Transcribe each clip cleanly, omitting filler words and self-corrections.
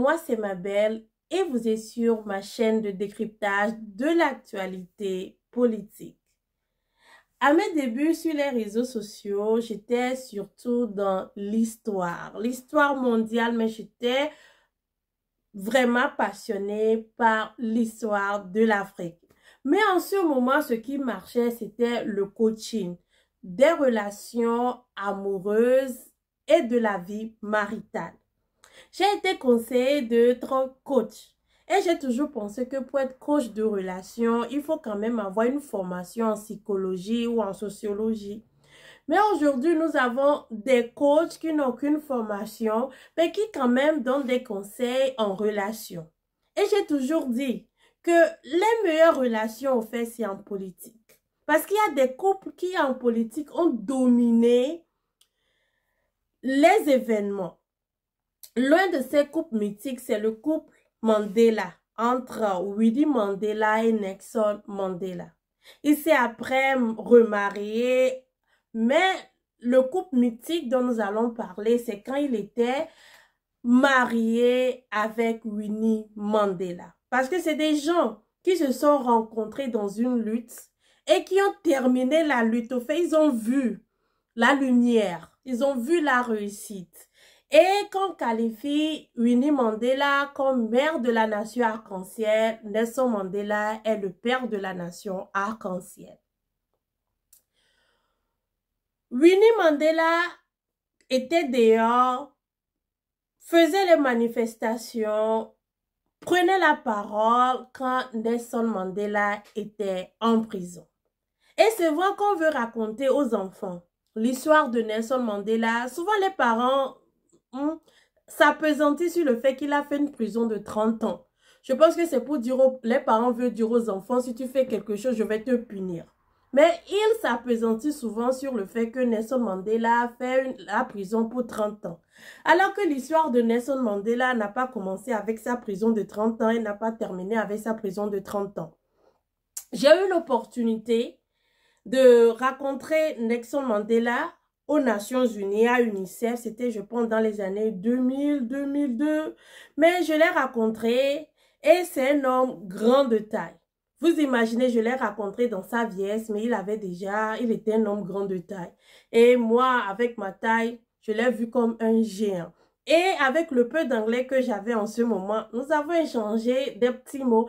moi c'est Mabel et vous êtes sur ma chaîne de décryptage de l'actualité politique. À mes débuts sur les réseaux sociaux, j'étais surtout dans l'histoire mondiale, mais j'étais vraiment passionnée par l'histoire de l'Afrique. Mais en ce moment, ce qui marchait, c'était le coaching, des relations amoureuses et de la vie maritale. J'ai été conseillée d'être coach. Et j'ai toujours pensé que pour être coach de relation, il faut quand même avoir une formation en psychologie ou en sociologie. Mais aujourd'hui, nous avons des coachs qui n'ont aucune formation, mais qui quand même donnent des conseils en relation. Et j'ai toujours dit que les meilleures relations, au fait, c'est en politique. Parce qu'il y a des couples qui, en politique, ont dominé les événements. L'un de ces couples mythiques, c'est le couple Mandela, entre Winnie Mandela et Nelson Mandela. Il s'est après remarié, mais le couple mythique dont nous allons parler, c'est quand il était marié avec Winnie Mandela. Parce que c'est des gens qui se sont rencontrés dans une lutte et qui ont terminé la lutte. Au fait, ils ont vu la lumière, ils ont vu la réussite. Et qu'on qualifie Winnie Mandela comme mère de la nation arc-en-ciel, Nelson Mandela est le père de la nation arc-en-ciel. Winnie Mandela était dehors, faisait les manifestations, prenait la parole quand Nelson Mandela était en prison. Et c'est vrai qu'on veut raconter aux enfants l'histoire de Nelson Mandela. Souvent les parents s'appesantit sur le fait qu'il a fait une prison de 30 ans. Je pense que c'est pour dire, les parents veulent dire aux enfants, si tu fais quelque chose, je vais te punir. Mais il s'appesantit souvent sur le fait que Nelson Mandela a fait la prison pour 30 ans. Alors que l'histoire de Nelson Mandela n'a pas commencé avec sa prison de 30 ans et n'a pas terminé avec sa prison de 30 ans. J'ai eu l'opportunité de rencontrer Nelson Mandela aux Nations Unies, à UNICEF. C'était, je pense, dans les années 2000-2002. Mais je l'ai rencontré et c'est un homme grand de taille. Vous imaginez, je l'ai rencontré dans sa vieillesse, mais il était un homme grand de taille. Et moi, avec ma taille, je l'ai vu comme un géant. Et avec le peu d'anglais que j'avais en ce moment, nous avons échangé des petits mots.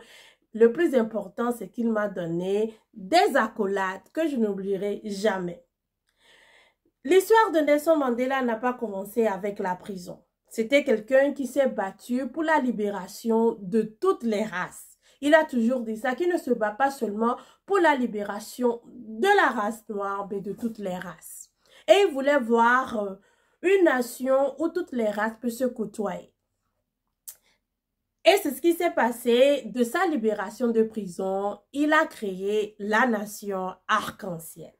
Le plus important, c'est qu'il m'a donné des accolades que je n'oublierai jamais. L'histoire de Nelson Mandela n'a pas commencé avec la prison. C'était quelqu'un qui s'est battu pour la libération de toutes les races. Il a toujours dit ça, qu'il ne se bat pas seulement pour la libération de la race noire, mais de toutes les races. Et il voulait voir une nation où toutes les races peuvent se côtoyer. Et c'est ce qui s'est passé. De sa libération de prison, il a créé la nation arc-en-ciel.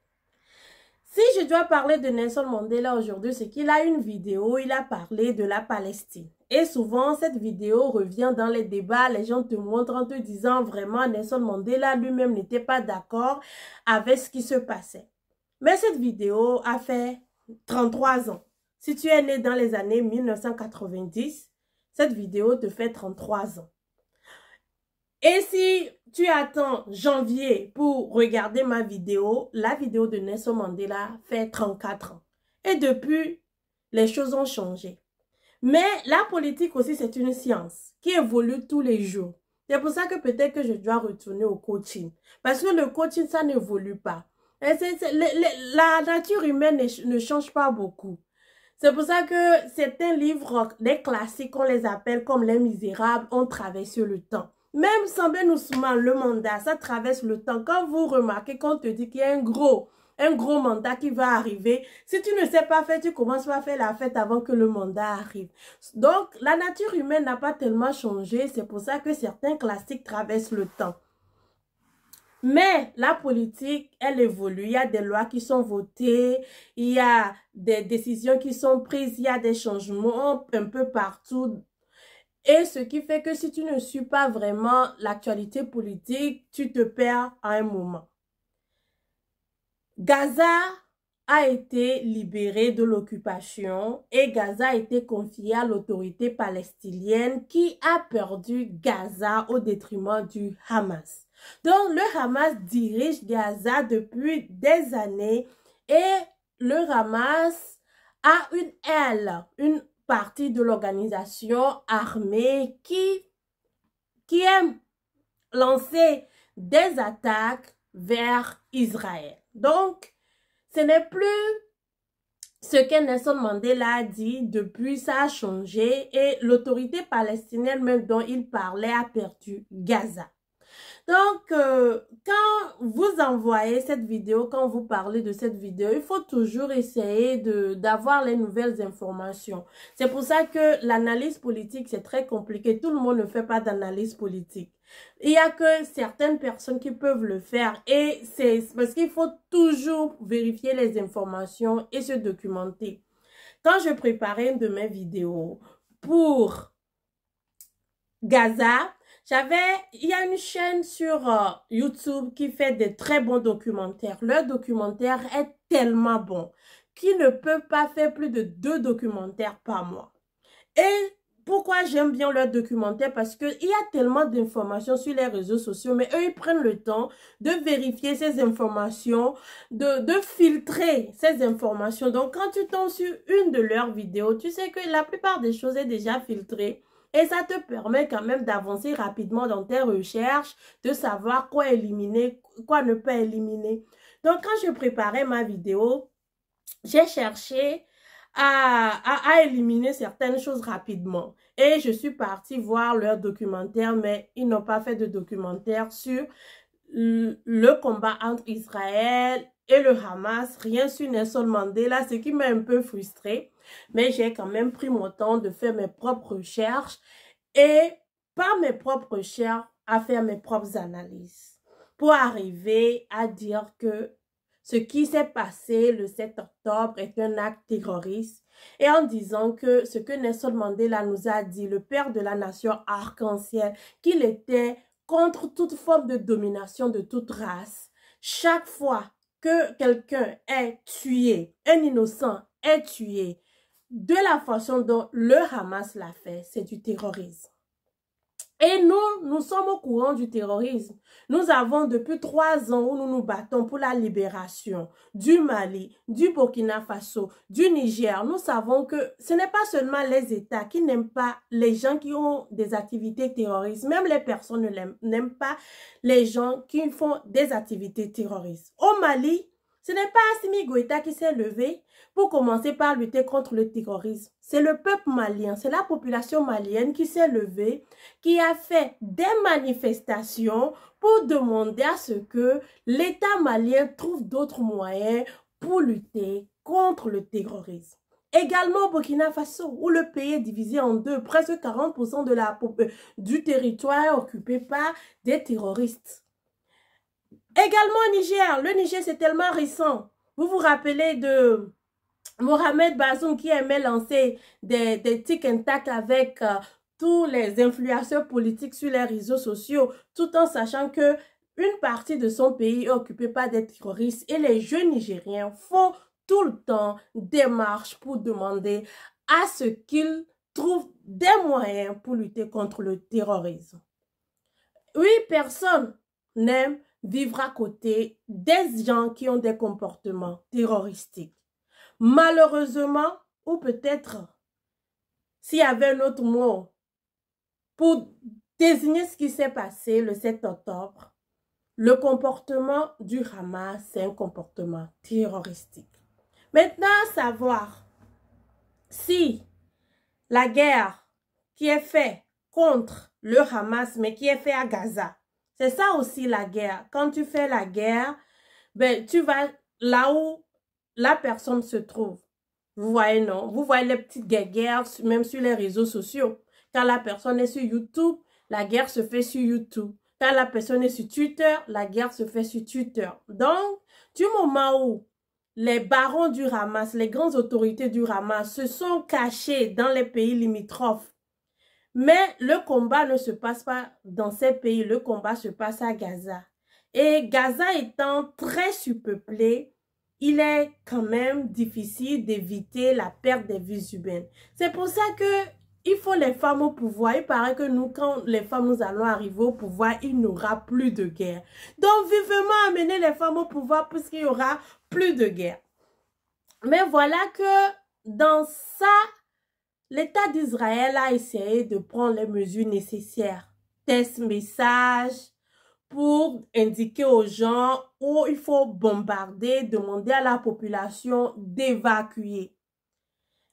Si je dois parler de Nelson Mandela aujourd'hui, c'est qu'il a une vidéo, il a parlé de la Palestine. Et souvent, cette vidéo revient dans les débats, les gens te montrent en te disant vraiment Nelson Mandela lui-même n'était pas d'accord avec ce qui se passait. Mais cette vidéo a fait 33 ans. Si tu es né dans les années 1990, cette vidéo te fait 33 ans. Et si tu attends janvier pour regarder ma vidéo, la vidéo de Nelson Mandela fait 34 ans. Et depuis, les choses ont changé. Mais la politique aussi, c'est une science qui évolue tous les jours. C'est pour ça que peut-être que je dois retourner au coaching. Parce que le coaching, ça n'évolue pas. La nature humaine ne change pas beaucoup. C'est pour ça que certains livres, les classiques, on les appelle comme Les Misérables, ont traversé le temps. Même Sambé Ousmane, le mandat, ça traverse le temps. Quand vous remarquez qu'on te dit qu'il y a un gros mandat qui va arriver, si tu ne sais pas faire, tu commences pas à faire la fête avant que le mandat arrive. Donc, la nature humaine n'a pas tellement changé. C'est pour ça que certains classiques traversent le temps. Mais la politique, elle évolue. Il y a des lois qui sont votées, il y a des décisions qui sont prises, il y a des changements un peu partout. Et ce qui fait que si tu ne suis pas vraiment l'actualité politique, tu te perds à un moment. Gaza a été libéré de l'occupation et Gaza a été confié à l'autorité palestinienne qui a perdu Gaza au détriment du Hamas. Donc, le Hamas dirige Gaza depuis des années et le Hamas a une aile, une partie de l'organisation armée qui aime lancer des attaques vers Israël. Donc, ce n'est plus ce que Nelson Mandela a dit, depuis ça a changé et l'autorité palestinienne même dont il parlait a perdu Gaza. Donc, quand vous envoyez cette vidéo, quand vous parlez de cette vidéo, il faut toujours essayer d'avoir les nouvelles informations. C'est pour ça que l'analyse politique, c'est très compliqué. Tout le monde ne fait pas d'analyse politique. Il n'y a que certaines personnes qui peuvent le faire et c'est parce qu'il faut toujours vérifier les informations et se documenter. Quand je préparais une de mes vidéos pour Gaza, il y a une chaîne sur YouTube qui fait de très bons documentaires. Leur documentaire est tellement bon qu'ils ne peuvent pas faire plus de 2 documentaires par mois. Et pourquoi j'aime bien leur documentaire? Parce qu'il y a tellement d'informations sur les réseaux sociaux, mais eux, ils prennent le temps de vérifier ces informations, de filtrer ces informations. Donc, quand tu tombes sur une de leurs vidéos, tu sais que la plupart des choses est déjà filtrée. Et ça te permet quand même d'avancer rapidement dans tes recherches, de savoir quoi éliminer, quoi ne pas éliminer. Donc, quand je préparais ma vidéo, j'ai cherché à éliminer certaines choses rapidement. Et je suis partie voir leur documentaire, mais ils n'ont pas fait de documentaire sur le combat entre Israël et le Hamas, rien sur Nelson Mandela, ce qui m'a un peu frustrée. Mais j'ai quand même pris mon temps de faire mes propres recherches et par mes propres recherches à faire mes propres analyses pour arriver à dire que ce qui s'est passé le 7 octobre est un acte terroriste et en disant que ce que Nelson Mandela nous a dit, le père de la nation arc-en-ciel, qu'il était contre toute forme de domination de toute race. Chaque fois que quelqu'un est tué, un innocent est tué, de la façon dont le Hamas l'a fait, c'est du terrorisme. Et nous sommes au courant du terrorisme. Nous avons depuis 3 ans où nous nous battons pour la libération du Mali, du Burkina Faso, du Niger. Nous savons que ce n'est pas seulement les États qui n'aiment pas les gens qui ont des activités terroristes. Même les personnes n'aiment pas les gens qui font des activités terroristes. Au Mali, ce n'est pas Assimi Goïta qui s'est levé pour commencer par lutter contre le terrorisme. C'est le peuple malien, c'est la population malienne qui s'est levée, qui a fait des manifestations pour demander à ce que l'État malien trouve d'autres moyens pour lutter contre le terrorisme. Également au Burkina Faso, où le pays est divisé en deux, presque 40% du territoire est occupé par des terroristes. Également au Niger, le Niger c'est tellement récent. Vous vous rappelez de Mohamed Bazoum qui aimait lancer des tic and tac avec tous les influenceurs politiques sur les réseaux sociaux, tout en sachant que une partie de son pays est occupée par des terroristes et les jeunes Nigériens font tout le temps des marches pour demander à ce qu'ils trouvent des moyens pour lutter contre le terrorisme. Oui, personne n'aime vivre à côté des gens qui ont des comportements terroristiques. Malheureusement, ou peut-être s'il y avait un autre mot pour désigner ce qui s'est passé le 7 octobre, le comportement du Hamas, c'est un comportement terroristique. Maintenant, savoir si la guerre qui est faite contre le Hamas, mais qui est faite à Gaza, c'est ça aussi la guerre. Quand tu fais la guerre, ben, tu vas là où la personne se trouve. Vous voyez, non? Vous voyez les petites guerres, même sur les réseaux sociaux. Quand la personne est sur YouTube, la guerre se fait sur YouTube. Quand la personne est sur Twitter, la guerre se fait sur Twitter. Donc, du moment où les barons du Hamas, les grandes autorités du Hamas se sont cachés dans les pays limitrophes, mais le combat ne se passe pas dans ces pays, le combat se passe à Gaza. Et Gaza étant très surpeuplé, il est quand même difficile d'éviter la perte des vies humaines. C'est pour ça que il faut les femmes au pouvoir. Il paraît que nous, quand les femmes, nous allons arriver au pouvoir, il n'y aura plus de guerre. Donc, vivement amener les femmes au pouvoir puisqu'il y aura plus de guerre. Mais voilà que dans ça, l'État d'Israël a essayé de prendre les mesures nécessaires. Test message pour indiquer aux gens où il faut bombarder, demander à la population d'évacuer.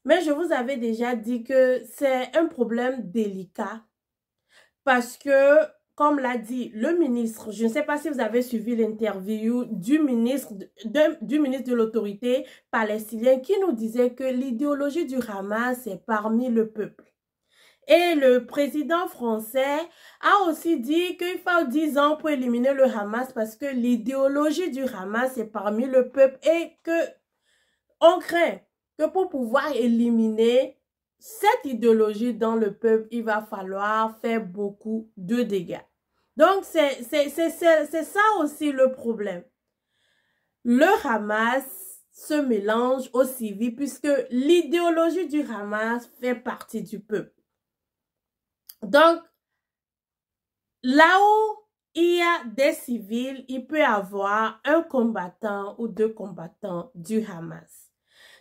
Mais je vous avais déjà dit que c'est un problème délicat parce que, comme l'a dit le ministre, je ne sais pas si vous avez suivi l'interview du ministre de l'autorité palestinienne qui nous disait que l'idéologie du Hamas est parmi le peuple. Et le président français a aussi dit qu'il faut 10 ans pour éliminer le Hamas parce que l'idéologie du Hamas est parmi le peuple et que on craint que pour pouvoir éliminer cette idéologie dans le peuple, il va falloir faire beaucoup de dégâts. Donc, c'est ça aussi le problème. Le Hamas se mélange aux civils puisque l'idéologie du Hamas fait partie du peuple. Donc, là où il y a des civils, il peut y avoir un combattant ou 2 combattants du Hamas.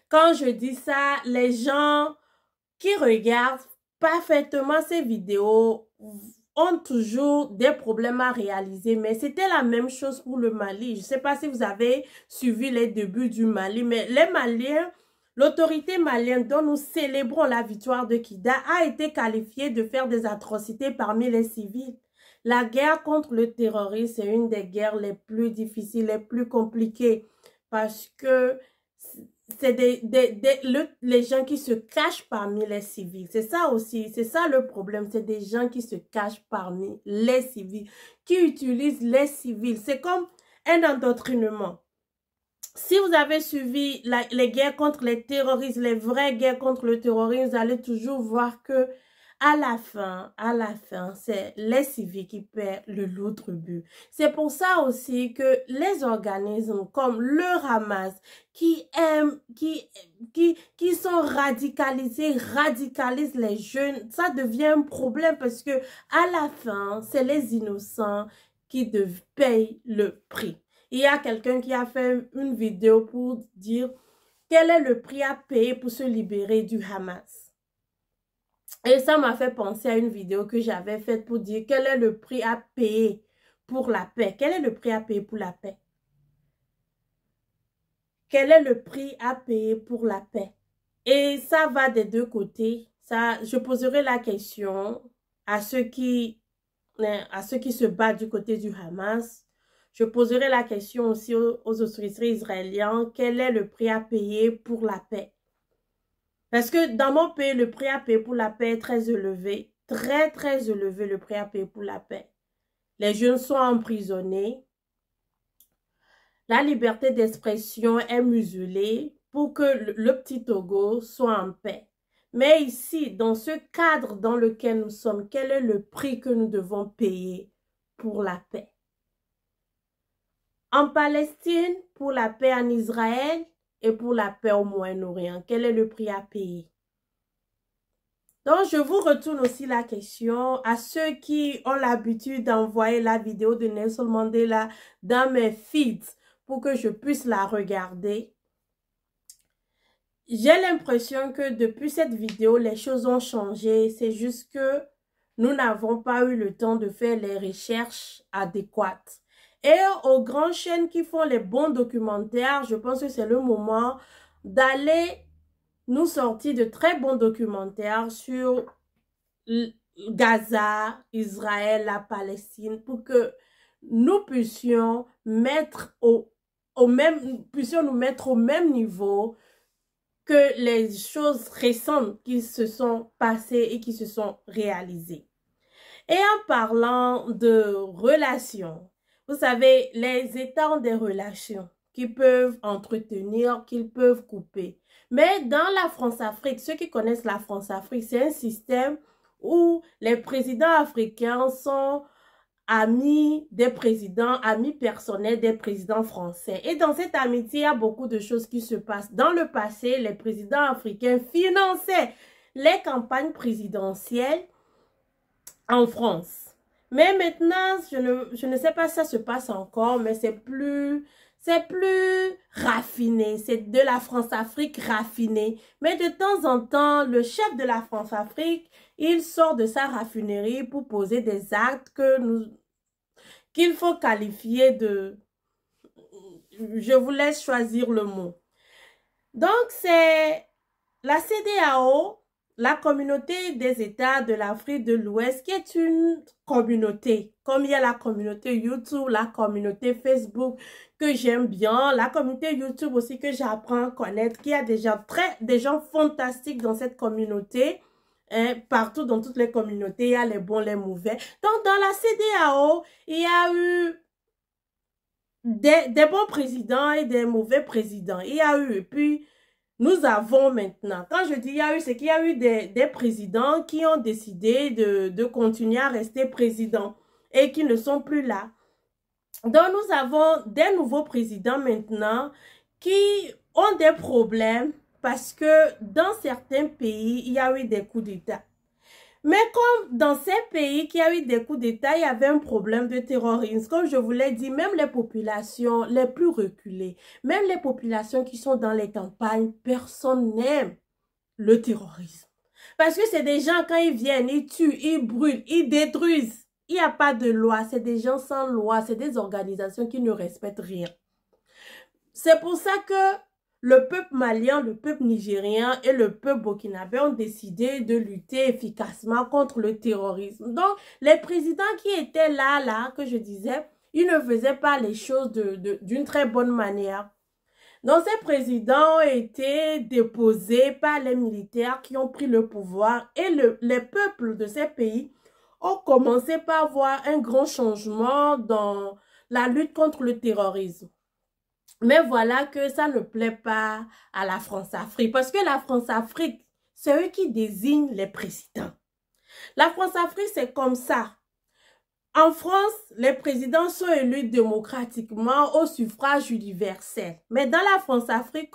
Quand je dis ça, les gens qui regardent parfaitement ces vidéos ont toujours des problèmes à réaliser. Mais c'était la même chose pour le Mali. Je ne sais pas si vous avez suivi les débuts du Mali, mais les Maliens, l'autorité malienne dont nous célébrons la victoire de Kida a été qualifiée de faire des atrocités parmi les civils. La guerre contre le terrorisme est une des guerres les plus difficiles, les plus compliquées parce que c'est les gens qui se cachent parmi les civils. C'est ça aussi, c'est ça le problème. C'est des gens qui se cachent parmi les civils, qui utilisent les civils. C'est comme un endoctrinement. Si vous avez suivi les guerres contre les terroristes, les vraies guerres contre le terrorisme, vous allez toujours voir que à la fin, c'est les civils qui perdent le lot de but. C'est pour ça aussi que les organismes comme le Hamas qui sont radicalisés, radicalisent les jeunes, ça devient un problème parce que à la fin, c'est les innocents qui payent le prix. Il y a quelqu'un qui a fait une vidéo pour dire quel est le prix à payer pour se libérer du Hamas. Et ça m'a fait penser à une vidéo que j'avais faite pour dire quel est le prix à payer pour la paix. Quel est le prix à payer pour la paix? Quel est le prix à payer pour la paix? Et ça va des deux côtés. Ça, je poserai la question à ceux qui se battent du côté du Hamas. Je poserai la question aussi aux autorités israéliennes. Quel est le prix à payer pour la paix? Parce que dans mon pays, le prix à payer pour la paix est très élevé. Très, très élevé le prix à payer pour la paix. Les jeunes sont emprisonnés. La liberté d'expression est muselée pour que le petit Togo soit en paix. Mais ici, dans ce cadre dans lequel nous sommes, quel est le prix que nous devons payer pour la paix? En Palestine, pour la paix en Israël, et pour la paix au Moyen-Orient, quel est le prix à payer? Donc, je vous retourne aussi la question à ceux qui ont l'habitude d'envoyer la vidéo de Nelson Mandela dans mes feeds pour que je puisse la regarder. J'ai l'impression que depuis cette vidéo, les choses ont changé. C'est juste que nous n'avons pas eu le temps de faire les recherches adéquates. Et aux grandes chaînes qui font les bons documentaires, je pense que c'est le moment d'aller nous sortir de très bons documentaires sur Gaza, Israël, la Palestine, pour que nous puissions nous mettre au même niveau que les choses récentes qui se sont passées et qui se sont réalisées. Et en parlant de relations, vous savez, les États ont des relations qu'ils peuvent entretenir, qu'ils peuvent couper. Mais dans la France-Afrique, ceux qui connaissent la France-Afrique, c'est un système où les présidents africains sont ami des présidents, ami personnel des présidents français. Et dans cette amitié, il y a beaucoup de choses qui se passent. Dans le passé, les présidents africains finançaient les campagnes présidentielles en France. Mais maintenant, je ne sais pas si ça se passe encore, mais c'est plus raffiné. C'est de la France-Afrique raffinée. Mais de temps en temps, le chef de la France-Afrique, il sort de sa raffinerie pour poser des actes qu'il faut qualifier de... Je vous laisse choisir le mot. Donc, c'est la CEDEAO, la communauté des États de l'Afrique de l'Ouest, qui est une communauté. Comme il y a la communauté YouTube, la communauté Facebook que j'aime bien, la communauté YouTube aussi que j'apprends à connaître, qui a des gens fantastiques dans cette communauté. Partout dans toutes les communautés, il y a les bons, les mauvais. Donc, dans la CEDEAO, il y a eu des bons présidents et des mauvais présidents. Il y a eu, et puis, nous avons maintenant, quand je dis il y a eu, c'est qu'il y a eu des présidents qui ont décidé de continuer à rester présidents et qui ne sont plus là. Donc, nous avons des nouveaux présidents maintenant qui ont des problèmes parce que dans certains pays, il y a eu des coups d'État. Mais comme dans ces pays qui a eu des coups d'État, il y avait un problème de terrorisme. Comme je vous l'ai dit, même les populations les plus reculées, même les populations qui sont dans les campagnes, personne n'aime le terrorisme. Parce que c'est des gens, quand ils viennent, ils tuent, ils brûlent, ils détruisent. Il n'y a pas de loi, c'est des gens sans loi, c'est des organisations qui ne respectent rien. C'est pour ça que le peuple malien, le peuple nigérien et le peuple burkinabé ont décidé de lutter efficacement contre le terrorisme. Donc, les présidents qui étaient là, que je disais, ils ne faisaient pas les choses d'une très bonne manière. Donc, ces présidents ont été déposés par les militaires qui ont pris le pouvoir et les peuples de ces pays ont commencé par voir un grand changement dans la lutte contre le terrorisme. Mais voilà que ça ne plaît pas à la France-Afrique. Parce que la France-Afrique, c'est eux qui désignent les présidents. La France-Afrique, c'est comme ça. En France, les présidents sont élus démocratiquement au suffrage universel. Mais dans la France-Afrique,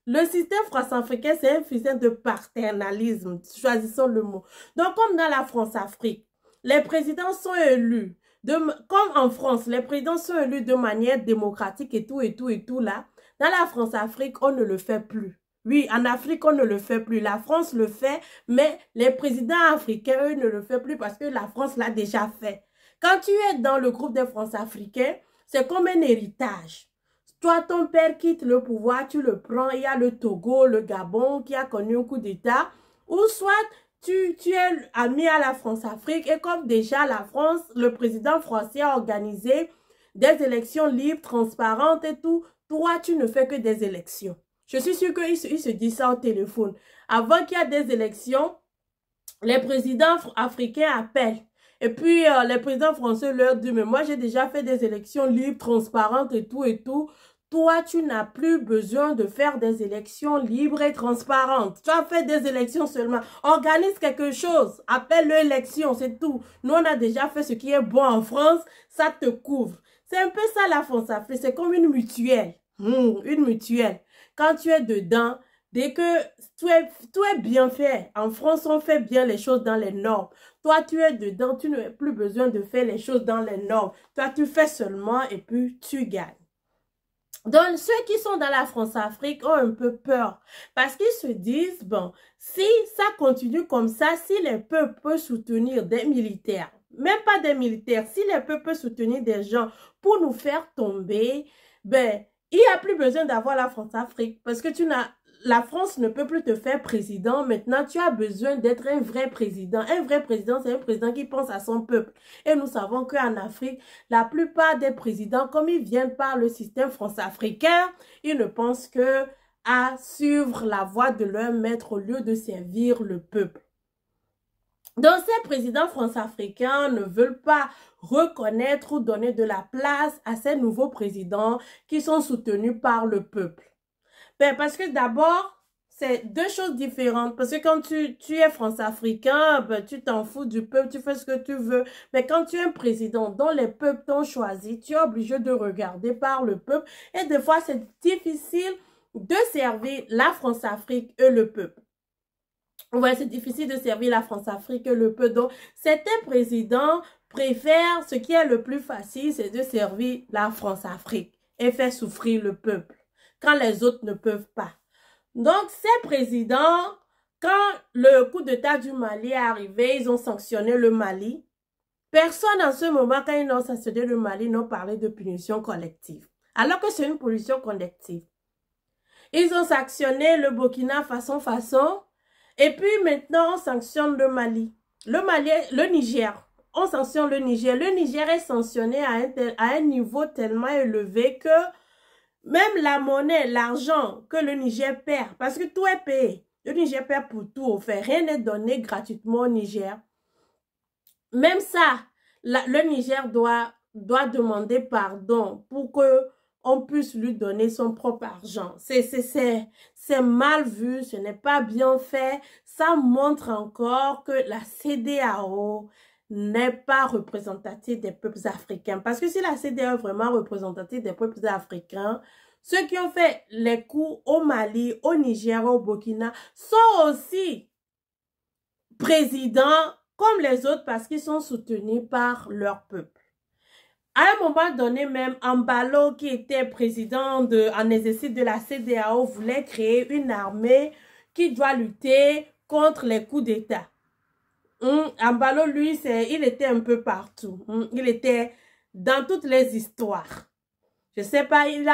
le système France-africain, c'est un système de paternalisme. Choisissons le mot. Donc, comme dans la France-Afrique, les présidents sont élus. Comme en France, les présidents sont élus de manière démocratique et tout là. Dans la France-Afrique, on ne le fait plus. Oui, en Afrique, on ne le fait plus. La France le fait, mais les présidents africains, eux, ne le font plus parce que la France l'a déjà fait. Quand tu es dans le groupe des France-Africains, c'est comme un héritage. Toi, ton père quitte le pouvoir, tu le prends. Il y a le Togo, le Gabon qui a connu un coup d'État. Ou soit... Tu es ami à la France-Afrique et comme déjà la France, le président français a organisé des élections libres, transparentes et tout, toi, tu ne fais que des élections. Je suis sûre qu'il se dit ça au téléphone. Avant qu'il y ait des élections, les présidents africains appellent. Et puis, les présidents français leur disent, mais moi, j'ai déjà fait des élections libres, transparentes et tout et tout. Toi, tu n'as plus besoin de faire des élections libres et transparentes. Tu as fait des élections seulement. Organise quelque chose. Appelle-le élection, c'est tout. Nous, on a déjà fait ce qui est bon en France. Ça te couvre. C'est un peu ça la France-Afrique. C'est comme une mutuelle. Une mutuelle. Quand tu es dedans, dès que tout est bien fait. En France, on fait bien les choses dans les normes. Toi, tu es dedans. Tu n'as plus besoin de faire les choses dans les normes. Toi, tu fais seulement et puis tu gagnes. Donc, ceux qui sont dans la France-Afrique ont un peu peur parce qu'ils se disent, bon, si ça continue comme ça, si les peuples peuvent soutenir des militaires, même pas des militaires, si les peuples peuvent soutenir des gens pour nous faire tomber, ben, il n'y a plus besoin d'avoir la France-Afrique parce que la France ne peut plus te faire président. Maintenant, tu as besoin d'être un vrai président. Un vrai président, c'est un président qui pense à son peuple. Et nous savons qu'en Afrique, la plupart des présidents, comme ils viennent par le système France-africain, ils ne pensent que à suivre la voie de leur maître au lieu de servir le peuple. Donc, ces présidents France-africains ne veulent pas reconnaître ou donner de la place à ces nouveaux présidents qui sont soutenus par le peuple. Ben, parce que d'abord, c'est deux choses différentes. Parce que quand tu es France-Africain, ben, tu t'en fous du peuple, tu fais ce que tu veux. Mais quand tu es un président dont les peuples t'ont choisi, tu es obligé de regarder par le peuple. Et des fois, c'est difficile de servir la France-Afrique et le peuple. Ouais, c'est difficile de servir la France-Afrique et le peuple. Donc, certains présidents préfèrent, ce qui est le plus facile, c'est de servir la France-Afrique et faire souffrir le peuple quand les autres ne peuvent pas. Donc, ces présidents, quand le coup d'État du Mali est arrivé, ils ont sanctionné le Mali. Personne en ce moment, quand ils ont sanctionné le Mali, n'ont parlé de punition collective. Alors que c'est une punition collective. Ils ont sanctionné le Burkina façon. Et puis maintenant, on sanctionne le Mali. Le Niger. On sanctionne le Niger. Le Niger est sanctionné à un niveau tellement élevé que même la monnaie, l'argent que le Niger perd, parce que tout est payé. Le Niger perd pour tout, au fait. Rien n'est donné gratuitement au Niger. Même ça, le Niger doit demander pardon pour que on puisse lui donner son propre argent. C'est mal vu, ce n'est pas bien fait. Ça montre encore que la CEDEAO n'est pas représentative des peuples africains. Parce que si la CEDEAO est vraiment représentative des peuples africains, ceux qui ont fait les coups au Mali, au Niger, au Burkina, sont aussi présidents comme les autres parce qu'ils sont soutenus par leur peuple. À un moment donné même, Ambalo, qui était président en exercice de la CEDEAO, voulait créer une armée qui doit lutter contre les coups d'État. Ambalo, lui, il était un peu partout. Il était dans toutes les histoires. Je sais pas, il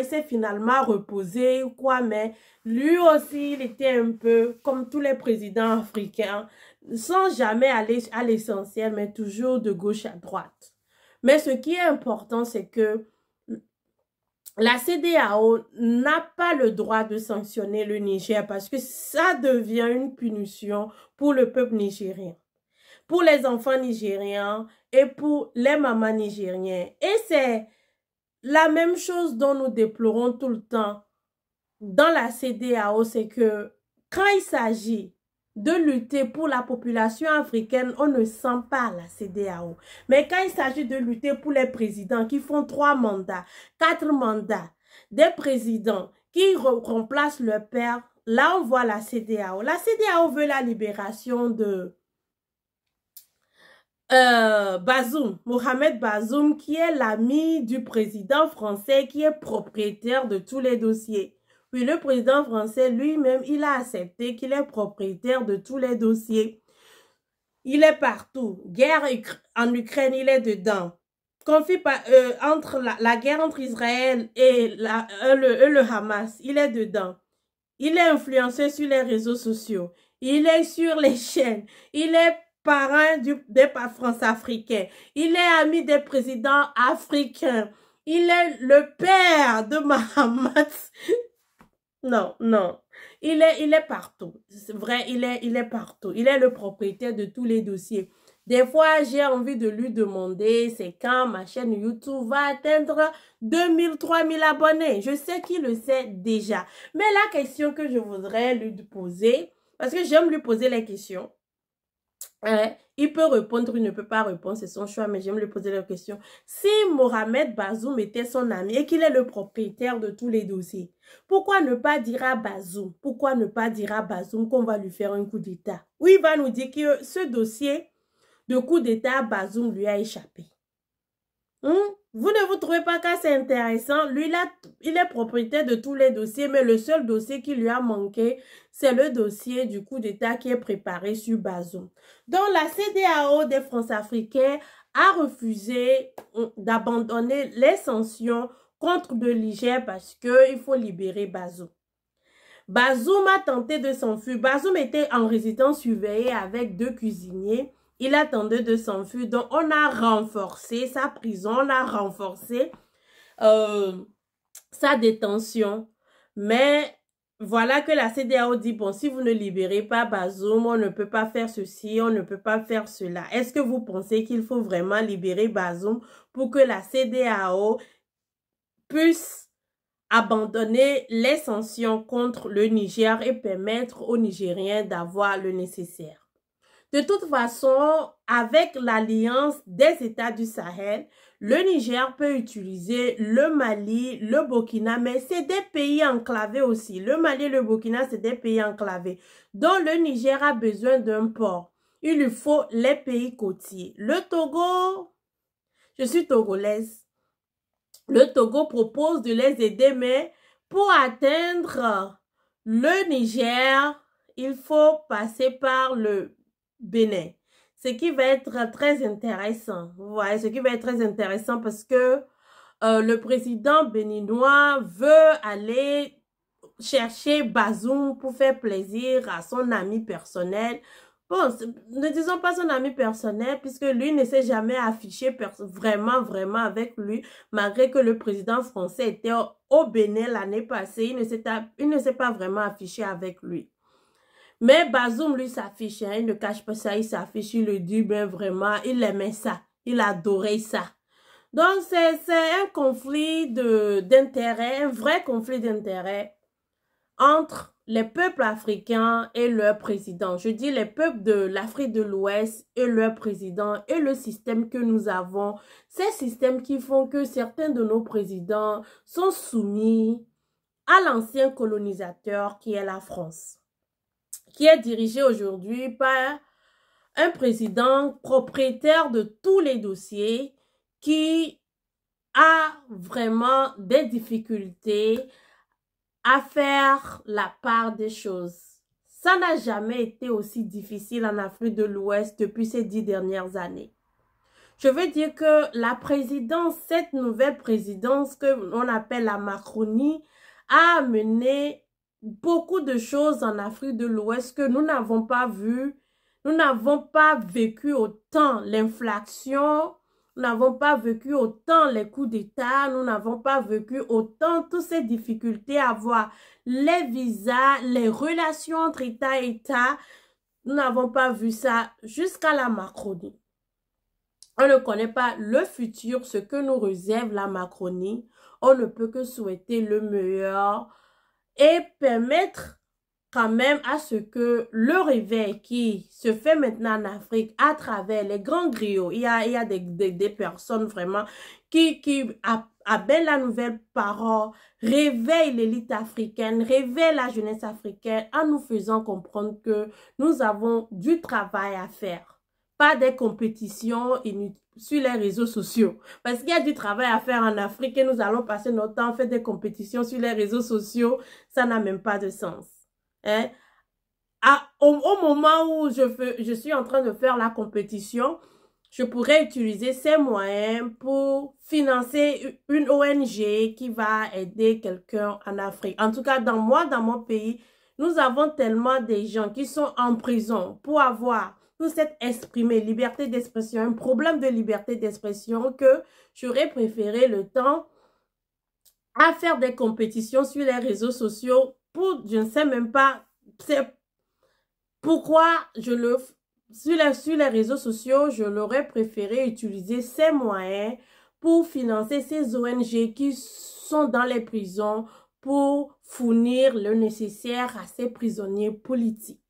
s'est finalement reposé ou quoi, mais lui aussi, il était un peu comme tous les présidents africains, sans jamais aller à l'essentiel, mais toujours de gauche à droite. Mais ce qui est important, c'est que la CEDEAO n'a pas le droit de sanctionner le Niger parce que ça devient une punition pour le peuple nigérien, pour les enfants nigériens et pour les mamans nigériens. Et c'est la même chose dont nous déplorons tout le temps dans la CEDEAO, c'est que quand il s'agit de lutter pour la population africaine, on ne sent pas la CEDEAO. Mais quand il s'agit de lutter pour les présidents qui font 3 mandats, 4 mandats, des présidents qui remplacent leur père, là on voit la CEDEAO. La CEDEAO veut la libération de Bazoum, Mohamed Bazoum, qui est l'ami du président français, qui est propriétaire de tous les dossiers. Oui, le président français lui-même, il a accepté qu'il est propriétaire de tous les dossiers. Il est partout. Guerre en Ukraine, il est dedans. Conflit entre la guerre entre Israël et le Hamas, il est dedans. Il est influencé sur les réseaux sociaux. Il est sur les chaînes. Il est parrain des France-Africains. Il est ami des présidents africains. Il est le père de Mahamat. Non, non. Il est partout. C'est vrai, il est partout. Il est le propriétaire de tous les dossiers. Des fois, j'ai envie de lui demander, c'est quand ma chaîne YouTube va atteindre 2000, 3000 abonnés. Je sais qu'il le sait déjà. Mais la question que je voudrais lui poser, parce que j'aime lui poser les questions, il peut répondre, il ne peut pas répondre, c'est son choix, mais j'aime lui poser la question. Si Mohamed Bazoum était son ami et qu'il est le propriétaire de tous les dossiers, pourquoi ne pas dire à Bazoum, pourquoi ne pas dire à Bazoum qu'on va lui faire un coup d'État? Oui, il va nous dire que ce dossier de coup d'État, Bazoum lui a échappé. Vous ne vous trouvez pas que c'est intéressant? Lui, il est propriétaire de tous les dossiers, mais le seul dossier qui lui a manqué, c'est le dossier du coup d'État qui est préparé sur Bazoum. Donc, la CEDEAO des France-Africains a refusé d'abandonner les sanctions contre le Niger parce qu'il faut libérer Bazoum. Bazoum a tenté de s'enfuir. Bazoum était en résidence surveillée avec 2 cuisiniers. Il a tenté de s'enfuir, donc on a renforcé sa prison, on a renforcé sa détention. Mais voilà que la CEDEAO dit, bon, si vous ne libérez pas Bazoum, on ne peut pas faire ceci, on ne peut pas faire cela. Est-ce que vous pensez qu'il faut vraiment libérer Bazoum pour que la CEDEAO puisse abandonner les sanctions contre le Niger et permettre aux Nigériens d'avoir le nécessaire. De toute façon, avec l'alliance des États du Sahel, le Niger peut utiliser le Mali, le Burkina, mais c'est des pays enclavés aussi. Le Mali et le Burkina, c'est des pays enclavés, dont le Niger a besoin d'un port. Il lui faut les pays côtiers. Le Togo, je suis togolaise. Le Togo propose de les aider, mais pour atteindre le Niger, il faut passer par le Bénin. Ce qui va être très intéressant. Vous voyez, ce qui va être très intéressant parce que le président béninois veut aller chercher Bazoum pour faire plaisir à son ami personnel. Bon, ne disons pas son ami personnel, puisque lui ne s'est jamais affiché vraiment avec lui, malgré que le président français était au Bénin l'année passée, il ne s'est pas vraiment affiché avec lui. Mais Bazoum, lui, s'affiche, hein, il ne cache pas ça, il s'affiche, il le dit, ben vraiment, il aimait ça, il adorait ça. Donc, c'est un conflit d'intérêts, un vrai conflit d'intérêts entre les peuples africains et leur président. Je dis les peuples de l'Afrique de l'Ouest et leur président et le système que nous avons. Ces systèmes qui font que certains de nos présidents sont soumis à l'ancien colonisateur qui est la France, qui est dirigé aujourd'hui par un président propriétaire de tous les dossiers qui a vraiment des difficultés à faire la part des choses. Ça n'a jamais été aussi difficile en Afrique de l'Ouest depuis ces 10 dernières années. Je veux dire que la présidence, cette nouvelle présidence que l'on appelle la Macronie, a amené beaucoup de choses en Afrique de l'Ouest que nous n'avons pas vues. Nous n'avons pas vécu autant l'inflation, nous n'avons pas vécu autant les coups d'État, nous n'avons pas vécu autant toutes ces difficultés à voir les visas, les relations entre État et État. Nous n'avons pas vu ça jusqu'à la Macronie. On ne connaît pas le futur, ce que nous réserve la Macronie. On ne peut que souhaiter le meilleur et permettre quand même à ce que le réveil qui se fait maintenant en Afrique à travers les grands griots, il y a des personnes vraiment qui appellent la nouvelle parole, réveillent l'élite africaine, réveillent la jeunesse africaine en nous faisant comprendre que nous avons du travail à faire, pas des compétitions sur les réseaux sociaux. Parce qu'il y a du travail à faire en Afrique et nous allons passer notre temps à faire des compétitions sur les réseaux sociaux, ça n'a même pas de sens. Hein? Au moment où je suis en train de faire la compétition, je pourrais utiliser ces moyens pour financer une ONG qui va aider quelqu'un en Afrique. En tout cas, dans mon pays, nous avons tellement de gens qui sont en prison pour avoir tout cette exprimé, liberté d'expression, un problème de liberté d'expression que j'aurais préféré le temps à faire des compétitions sur les réseaux sociaux pour, je ne sais même pas, c'est pourquoi sur les réseaux sociaux, je l'aurais préféré utiliser ces moyens pour financer ces ONG qui sont dans les prisons pour fournir le nécessaire à ces prisonniers politiques.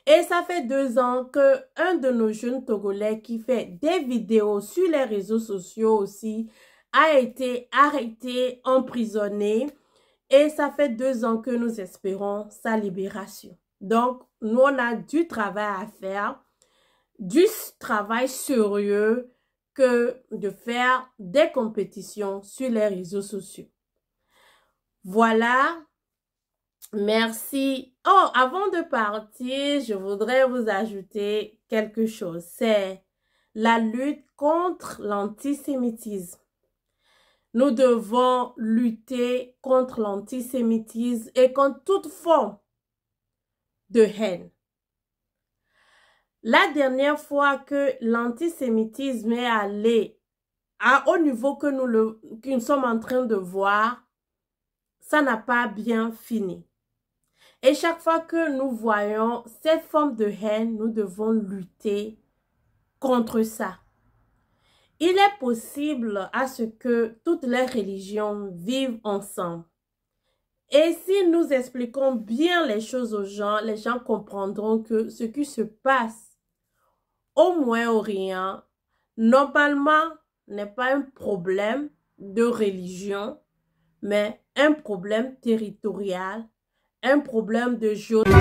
Et ça fait 2 ans que un de nos jeunes Togolais qui fait des vidéos sur les réseaux sociaux aussi a été arrêté, emprisonné. Et ça fait 2 ans que nous espérons sa libération. Donc, nous, on a du travail à faire, du travail sérieux que de faire des compétitions sur les réseaux sociaux. Voilà. Merci. Oh, avant de partir, je voudrais vous ajouter quelque chose. C'est la lutte contre l'antisémitisme. Nous devons lutter contre l'antisémitisme et contre toute forme de haine. La dernière fois que l'antisémitisme est allé au niveau que nous sommes en train de voir, ça n'a pas bien fini. Et chaque fois que nous voyons cette forme de haine, nous devons lutter contre ça. Il est possible à ce que toutes les religions vivent ensemble. Et si nous expliquons bien les choses aux gens comprendront que ce qui se passe au Moyen-Orient, normalement, n'est pas un problème de religion, mais un problème territorial, un problème de géographie.